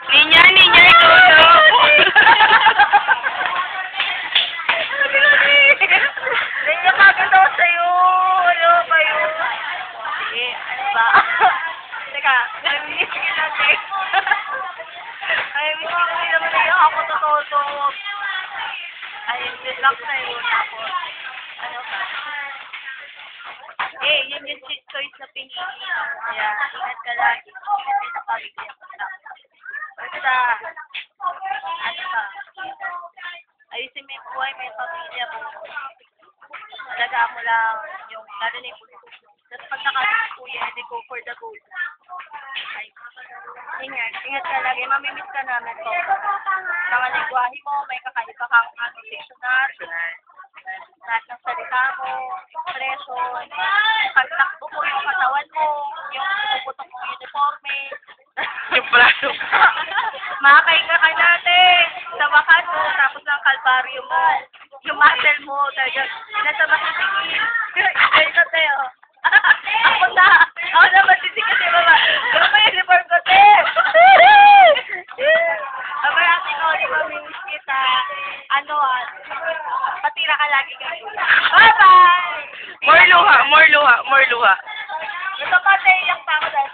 Ninya, itulo. Ninya, bakit ako sa'yo? Ano kayo? Sige, ano ba? Teka, namimiss ka natin. Namimiss ka natin naman na yung ako totoo. Ay, good luck sa'yo. Tapos, ano ka? Yun yung choice na pinili. Kaya, ingat ka lagi. Ingat ka sa pamilya. Basta, ano ka? Ayusin mo yung buhay, may pamilya mo. Alagaan mo lang yung lalo na yung puso. Tapos pag nakasama kuya, hindi go for the goal. Ay, ingat ka lagi. Mamimiss ka namin po. Mga lingwahe mo, may kakaiba kang dictionary. Lahat ng salita mo, expression, pagtakbo mo yung katawan mo, yung puputok mo yung uniforme. Yung braso. Makakainga ka natin sa wakas mo, tapos ng kalbaryo mo, yung muscle mo, talaga, nasa masisigil. Ganito tayo. Ako na masisigil, di ba ba? Ganun ba yung uniform ko, te? Aba, natin ko, di ba, minis kita, patira ka lagi kayo. Bye-bye! More luha. Ito pa, te, iyak pa ako dahil